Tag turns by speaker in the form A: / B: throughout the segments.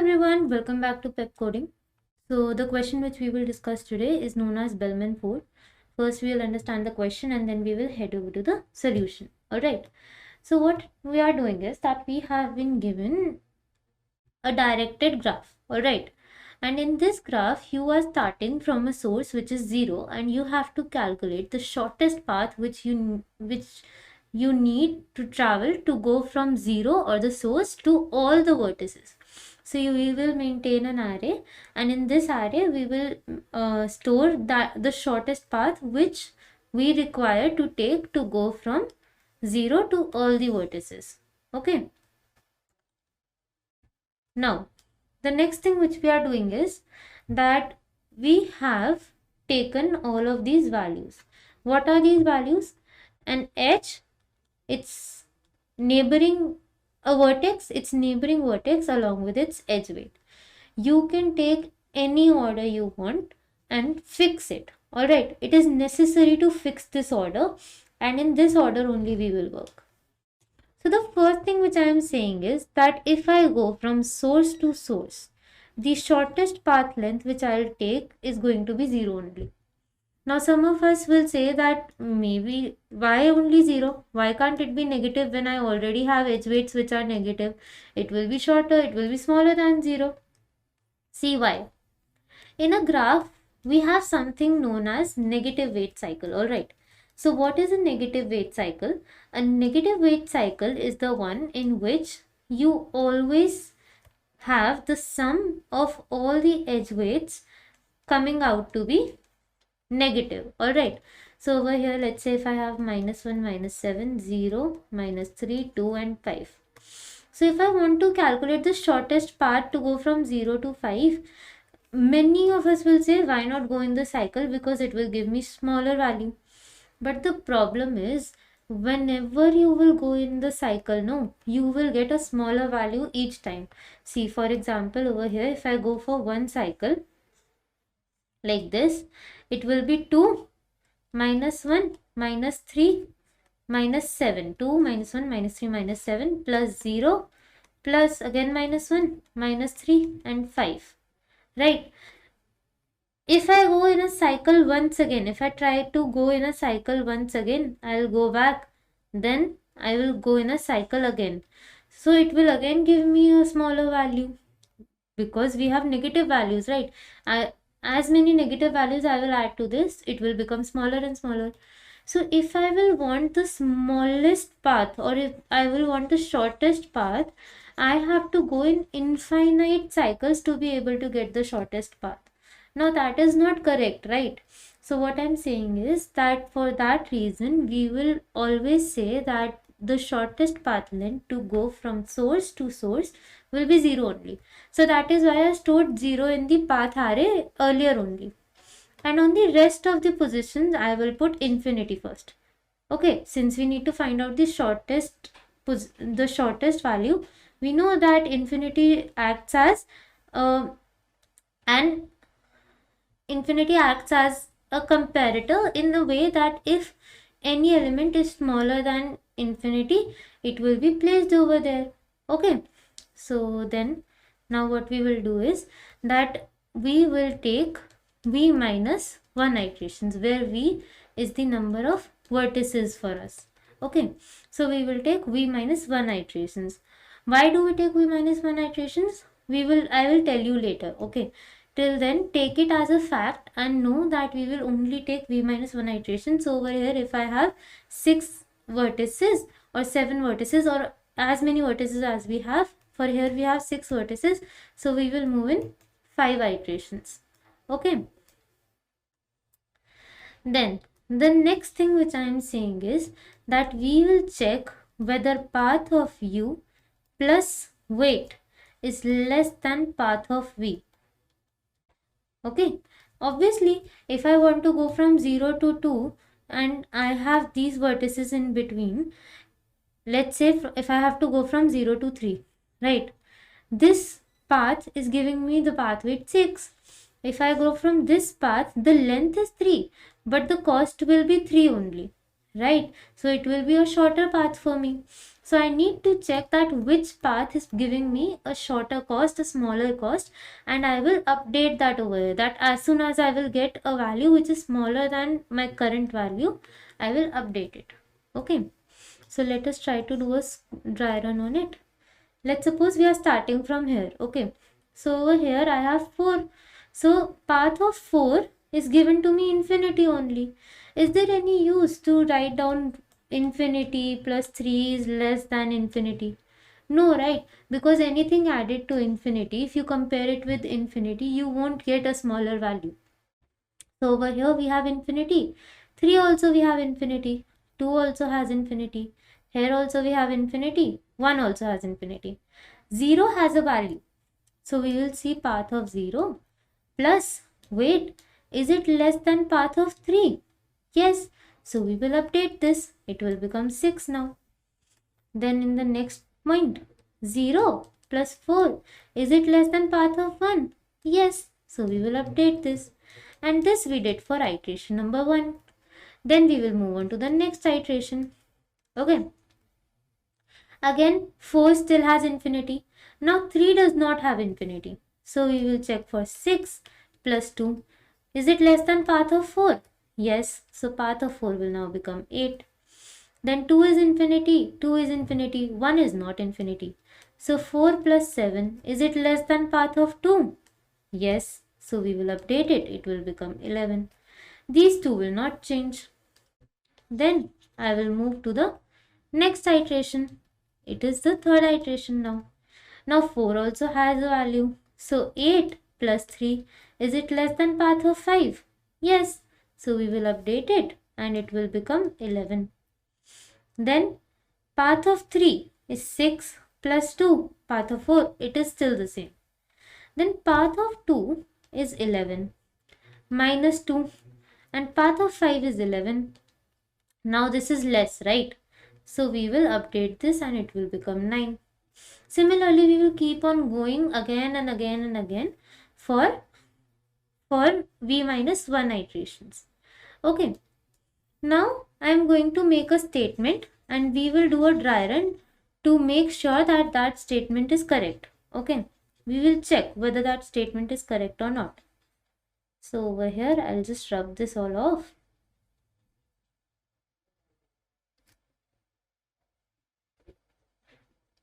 A: everyone, welcome back to Pepcoding. So the question which we will discuss today is known as Bellman 4. First we will understand the question and then we will head over to the solution. Alright. So what we are doing is that we have been given a directed graph. Alright. And in this graph you are starting from a source which is 0 and you have to calculate the shortest path which you need to travel to go from 0 or the source to all the vertices. So we will maintain an array, and in this array we will store the shortest path which we require to take to go from 0 to all the vertices. Okay. Now, the next thing which we are doing is that we have taken all of these values. What are these values? An edge, its neighboring its neighboring vertex along with its edge weight. You can take any order you want and fix it. Alright, it is necessary to fix this order, and in this order only we will work. So the first thing which I am saying is that if I go from source to source, the shortest path length which I will take is going to be 0 only. Now some of us will say that maybe why only 0? Why can't it be negative when I already have edge weights which are negative? It will be shorter, it will be smaller than 0. See why. In a graph, we have something known as negative weight cycle, alright. So what is a negative weight cycle? A negative weight cycle is the one in which you always have the sum of all the edge weights coming out to be negative. Alright, so over here let's say if I have -1, -7, 0, -3, 2 and 5. So if I want to calculate the shortest path to go from 0 to 5, many of us will say why not go in the cycle, because it will give me smaller value. But the problem is, whenever you will go in the cycle, no, you will get a smaller value each time. See, for example, over here if I go for one cycle like this, it will be 2, -1, -3, -7. 2, -1, -3, -7 plus 0 plus again -1, -3 and 5. Right? If I go in a cycle once again, if I try to go in a cycle once again, I'll go back. Then I will go in a cycle again. So it will again give me a smaller value because we have negative values, right? As many negative values I will add to this, it will become smaller and smaller. So if I will want the smallest path, or if I will want the shortest path, I have to go in infinite cycles to be able to get the shortest path. Now that is not correct, right? So what I'm saying is that for that reason, we will always say that the shortest path length to go from source to source will be 0 only. So that is why I stored 0 in the path array earlier only. And on the rest of the positions, I will put infinity first. Okay, since we need to find out the shortest value, we know that infinity acts as a comparator in the way that if any element is smaller than infinity, it will be placed over there. Okay, so then now what we will do is that we will take v minus 1 iterations, where v is the number of vertices for us. Okay, so we will take v minus 1 iterations. Why do we take v minus 1 iterations? I will tell you later. Okay, till then take it as a fact and know that we will only take v minus 1 iterations. So over here if I have 6 vertices or 7 vertices or as many vertices as we have, for here we have 6 vertices, so we will move in 5 iterations. Okay, then the next thing which I am saying is that we will check whether path of u plus weight is less than path of v. Okay, obviously if I want to go from 0 to 2 and I have these vertices in between, let's say if I have to go from 0 to 3, right, this path is giving me the path weight 6. If I go from this path, the length is 3, but the cost will be 3 only, right? So it will be a shorter path for me. So I need to check that which path is giving me a shorter cost, a smaller cost, and I will update that over here. That as soon as I will get a value which is smaller than my current value, I will update it. Okay. So let us try to do a dry run on it. Let's suppose we are starting from here. Okay. So over here I have 4. So path of 4 is given to me infinity only. Is there any use to write down infinity plus 3 is less than infinity? No, right? Because anything added to infinity, if you compare it with infinity, you won't get a smaller value. So over here we have infinity. 3 also we have infinity. 2 also has infinity. Here also we have infinity. 1 also has infinity. 0 has a value. So we will see path of 0 plus, wait, is it less than path of 3? Yes. So we will update this. It will become 6 now. Then in the next point, 0 plus 4. Is it less than path of 1? Yes. So we will update this. And this we did for iteration number 1. Then we will move on to the next iteration. Okay. Again, 4 still has infinity. Now 3 does not have infinity. So we will check for 6 plus 2. Is it less than path of 4? Yes. So path of 4 will now become 8. Then 2 is infinity. 2 is infinity. 1 is not infinity. So 4 plus 7. Is it less than path of 2? Yes. So we will update it. It will become 11. These two will not change. Then I will move to the next iteration. It is the third iteration now. Now 4 also has a value. So 8 plus 3. Is it less than path of 5? Yes. So we will update it and it will become 11. Then path of 3 is 6 plus 2. Path of 4, it is still the same. Then path of 2 is 11 minus 2 and path of 5 is 11. Now this is less, right? So we will update this and it will become 9. Similarly, we will keep on going again and again and again for v minus 1 iterations. Okay. Now I am going to make a statement and we will do a dry run to make sure that that statement is correct. Okay. We will check whether that statement is correct or not. So over here, I'll just rub this all off.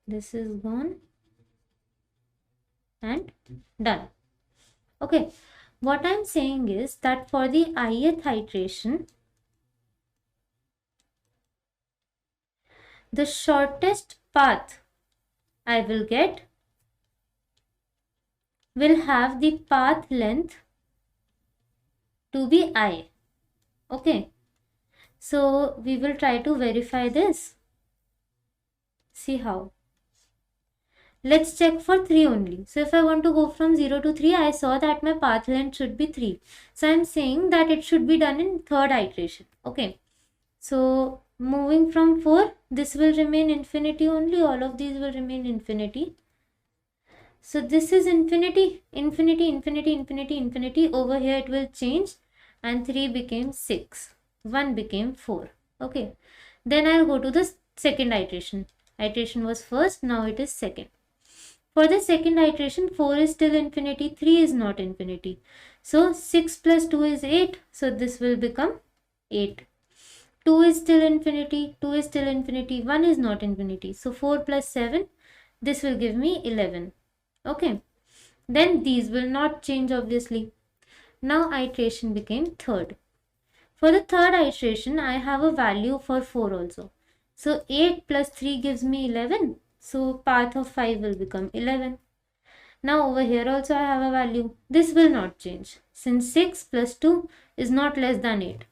A: This is gone and done. Okay. What I'm saying is that for the ith iteration, the shortest path I will get will have the path length to be I. Okay. So we will try to verify this. See how. Let's check for 3 only. So if I want to go from 0 to 3, I saw that my path length should be 3. So I'm saying that it should be done in third iteration. Okay. So moving from 4, this will remain infinity only. All of these will remain infinity. So this is infinity, infinity, infinity, infinity, infinity. Over here it will change and 3 became 6. 1 became 4. Okay. Then I'll go to the second iteration. Iteration was first, now it is second. For the second iteration, 4 is still infinity, 3 is not infinity. So 6 plus 2 is 8. So this will become 8. 2 is still infinity, 2 is still infinity, 1 is not infinity. So 4 plus 7, this will give me 11. Okay. Then these will not change obviously. Now iteration became third. For the third iteration, I have a value for 4 also. So 8 plus 3 gives me 11. So path of 5 will become 11. Now over here also I have a value. This will not change since 6 plus 2 is not less than 8.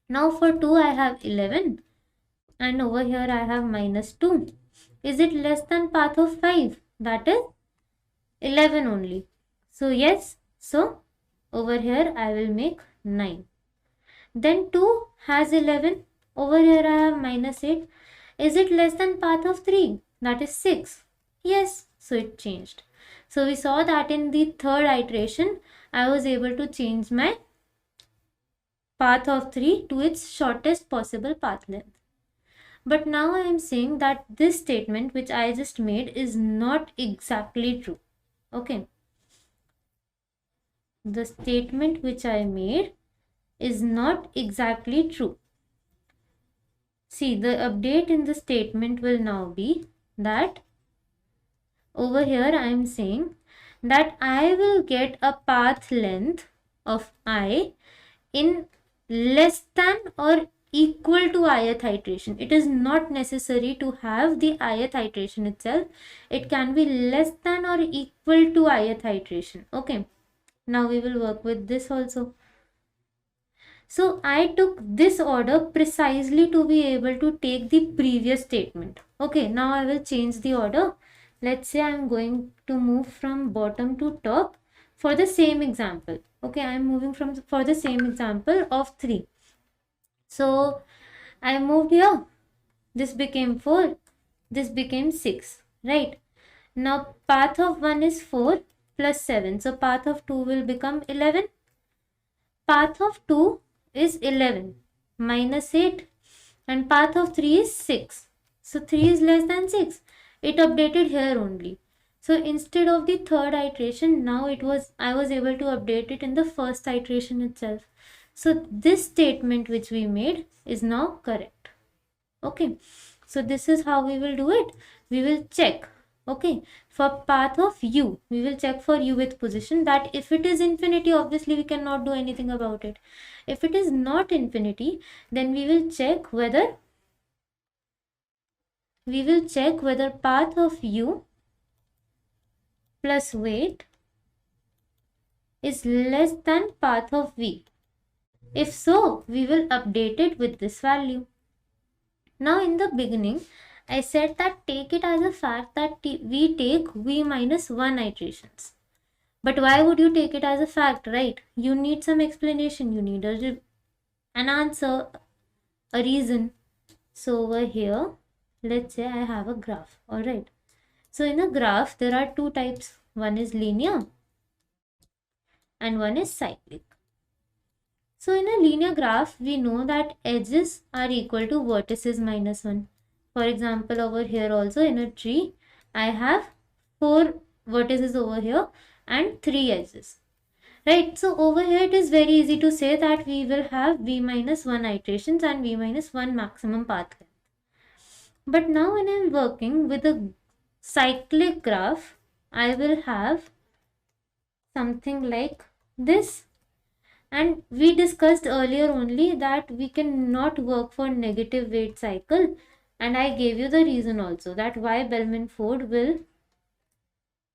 A: Now for 2 I have 11 and over here I have minus 2. Is it less than path of 5? That is 11 only. So yes, so over here I will make 9. Then 2 has 11. Over here I have minus 8. Is it less than path of 3? That is 6. Yes, so it changed. So we saw that in the third iteration, I was able to change my path of 3 to its shortest possible path length. But now I am saying that this statement which I just made is not exactly true. Okay. The statement which I made is not exactly true. See, the update in the statement will now be that over here I am saying that I will get a path length of I in less than or equal to ith iteration. It is not necessary to have the ith iteration itself. It can be less than or equal to ith iteration. Okay. Now we will work with this also. So I took this order precisely to be able to take the previous statement. Okay, now I will change the order. Let's say I'm going to move from bottom to top for the same example. Okay, I'm moving for the same example of 3. So I moved here. This became 4. This became 6. Right? Now path of 1 is 4 plus 7. So path of 2 will become 11. Path of 2 is 11 minus 8 and path of 3 is 6. So 3 is less than 6. It updated here only. So instead of the third iteration, now I was able to update it in the first iteration itself. So this statement which we made is now correct. Okay. So this is how we will do it. We will check. Okay, for path of u, we will check for u with position that if it is infinity, obviously we cannot do anything about it. If it is not infinity, then we will check whether path of u plus weight is less than path of v. If so, we will update it with this value. Now in the beginning, I said that take it as a fact that we take v minus 1 iterations. But why would you take it as a fact, right? You need some explanation. You need an answer, a reason. So over here, let's say I have a graph. Alright. So in a graph, there are 2 types. One is linear and one is cyclic. So in a linear graph, we know that edges are equal to vertices minus 1. For example, over here also in a tree, I have 4 vertices over here and 3 edges. Right, so over here it is very easy to say that we will have v minus 1 iterations and v minus 1 maximum path length. But now when I am working with a cyclic graph, I will have something like this. And we discussed earlier only that we cannot work for negative weight cycle. And I gave you the reason also that why Bellman Ford will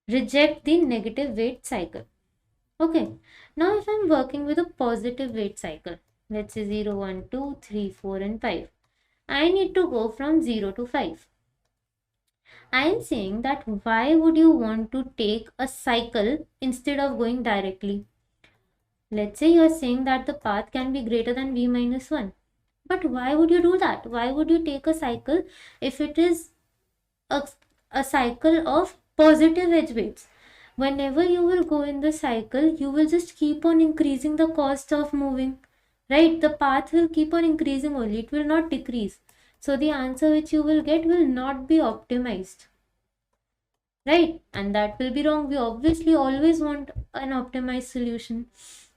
A: reject the negative weight cycle. Okay, now if I'm working with a positive weight cycle, let's say 0, 1, 2, 3, 4 and 5. I need to go from 0 to 5. I am saying that why would you want to take a cycle instead of going directly? Let's say you are saying that the path can be greater than v minus 1. But why would you do that? Why would you take a cycle if it is a cycle of positive edge weights? Whenever you will go in the cycle, you will just keep on increasing the cost of moving, right? The path will keep on increasing only, it will not decrease. So the answer which you will get will not be optimized, right? And that will be wrong. We obviously always want an optimized solution.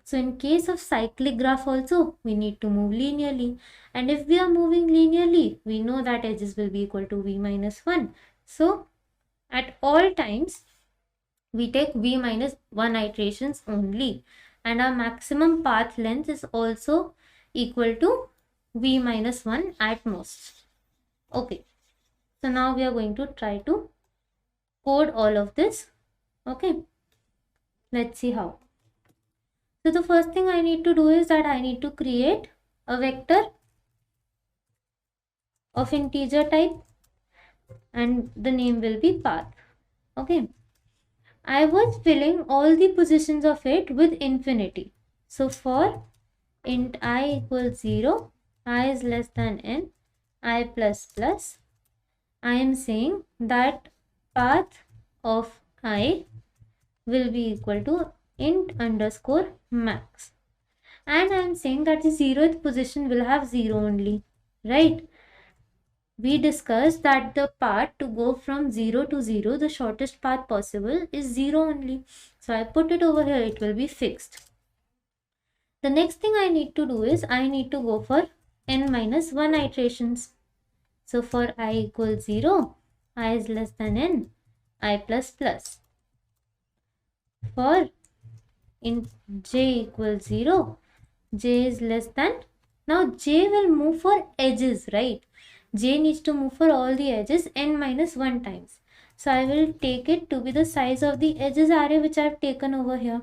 A: So in case of cyclic graph also, we need to move linearly. And if we are moving linearly, we know that edges will be equal to v minus 1. So at all times, we take v minus 1 iterations only. And our maximum path length is also equal to v minus 1 at most. Okay. So now we are going to try to code all of this. Okay. Let's see how. So the first thing I need to do is that I need to create a vector of integer type and the name will be path. Okay. I was filling all the positions of it with infinity. So for int I equals 0, I is less than n, I plus plus, I am saying that path of I will be equal to int underscore max. And I am saying that the 0th position will have 0 only, right? we discussed that the path to go from 0 to 0, the shortest path possible is 0 only. So I put it over here, it will be fixed. The next thing I need to do is I need to go for n minus 1 iterations. So for I equals 0, I is less than n, I plus plus. For in j equals 0, j is less than, now j will move for edges, right? J needs to move for all the edges n minus 1 times. So I will take it to be the size of the edges array which I have taken over here.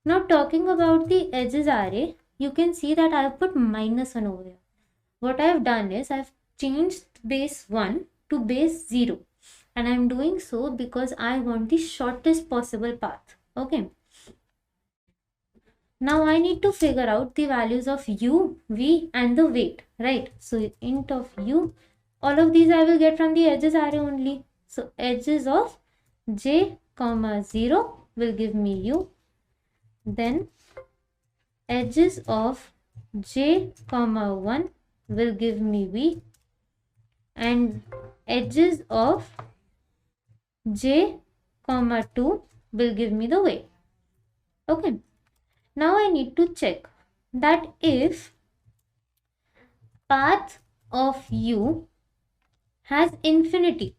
A: Now talking about the edges array, you can see that I have put minus 1 over here. What I have done is I have changed base 1 to base 0. And I am doing so because I want the shortest possible path. Okay. Now I need to figure out the values of u, v and the weight, right? So int of u, all of these I will get from the edges array only. So edges of j comma 0 will give me u. Then edges of j comma 1 will give me v. And edges of j comma 2 will give me the weight. Okay. Now I need to check that if path of u has infinity,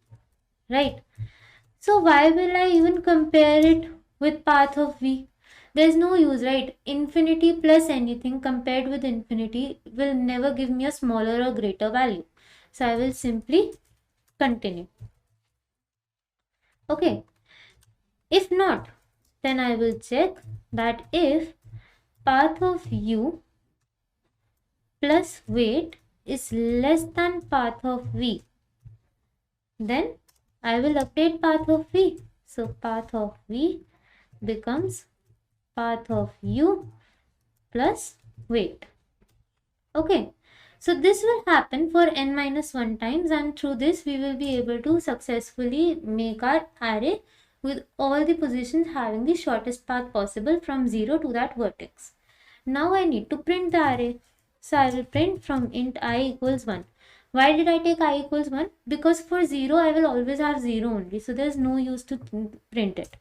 A: right? So why will I even compare it with path of v? There's no use, right? Infinity plus anything compared with infinity will never give me a smaller or greater value. So I will simply continue. Okay. If not, then I will check that if path of u plus weight is less than path of v, then I will update path of v. So path of v becomes path of u plus weight. Okay. So this will happen for n minus 1 times, and through this we will be able to successfully make our array with all the positions having the shortest path possible from 0 to that vertex. Now I need to print the array. So I will print from int I equals 1. Why did I take I equals 1? Because for 0 I will always have 0 only. So there is no use to print it.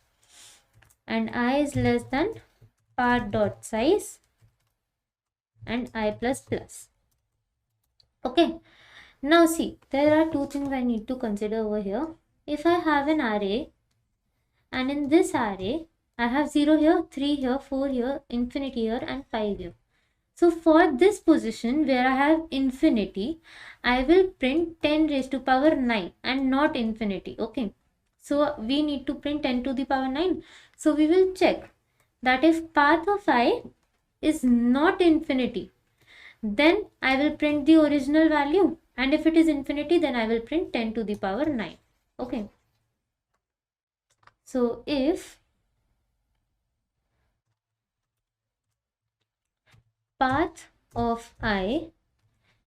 A: And I is less than path dot size and I plus plus. Okay. Now see, there are two things I need to consider over here. If I have an array and in this array I have 0 here, 3 here, 4 here, infinity here and 5 here. So for this position where I have infinity, I will print 10 raised to power 9 and not infinity. Okay. So we need to print 10 to the power 9. So we will check that if path of I is not infinity, then I will print the original value. And if it is infinity, then I will print 10 to the power 9. Okay. So if path of I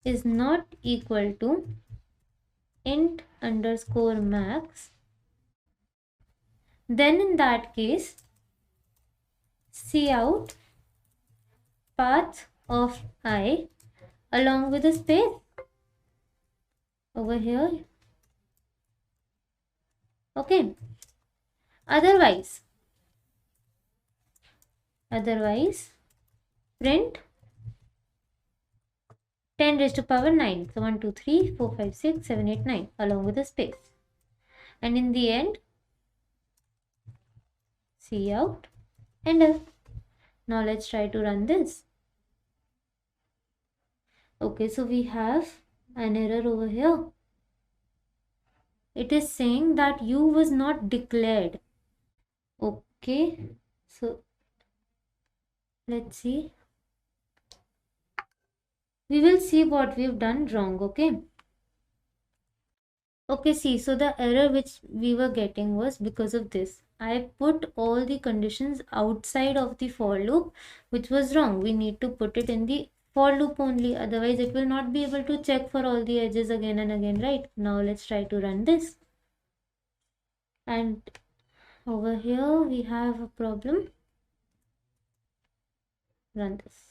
A: is not equal to int underscore max, then in that case cout path of I along with a space over here. Okay. Otherwise print 10 raised to power 9. So 1, 2, 3, 4, 5, 6, 7, 8, 9 along with a space. And in the end, cout enter. Now let's try to run this. Okay, so we have an error over here. It is saying that u was not declared. Okay, so let's see. We will see what we've done wrong. Okay. Okay, see, so the error which we were getting was because of this. I put all the conditions outside of the for loop, which was wrong. We need to put it in the for loop only. Otherwise, it will not be able to check for all the edges again and again, right? Now, let's try to run this. And over here, we have a problem. Run this.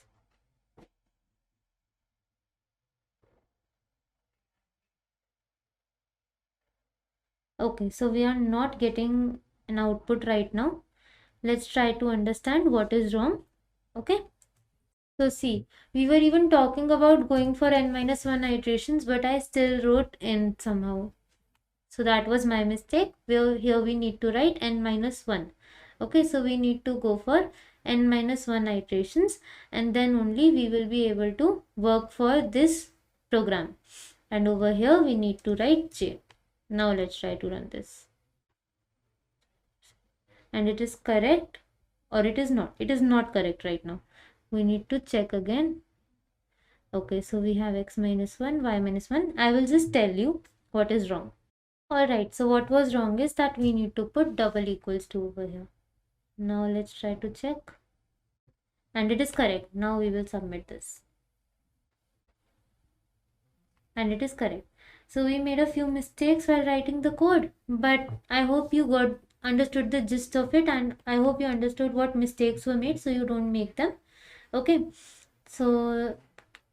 A: Okay, so we are not getting an output right now. Let's try to understand what is wrong. Okay. So see, we were even talking about going for n minus 1 iterations, but I still wrote n somehow. So that was my mistake. Here we need to write n minus 1. Okay, so we need to go for n minus 1 iterations, and then only we will be able to work for this program. And over here we need to write j. Now let's try to run this. And it is correct or it is not. It is not correct right now. We need to check again. Okay, so we have x minus 1, y minus 1. I will just tell you what is wrong. Alright, so what was wrong is that we need to put double equals to over here. Now let's try to check. And it is correct. Now we will submit this. And it is correct. So we made a few mistakes while writing the code, but I hope you understood the gist of it, and I hope you understood what mistakes were made so you don't make them. Okay, so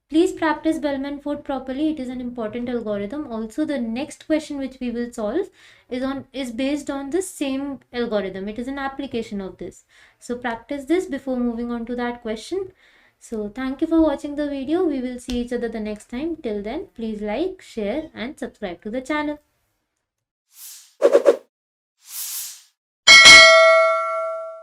A: please practice Bellman fold properly. It is an important algorithm. Also, the next question which we will solve is based on the same algorithm. It is an application of this. So practice this before moving on to that question. So thank you for watching the video. We will see each other the next time. Till then, please like, share and subscribe to the channel.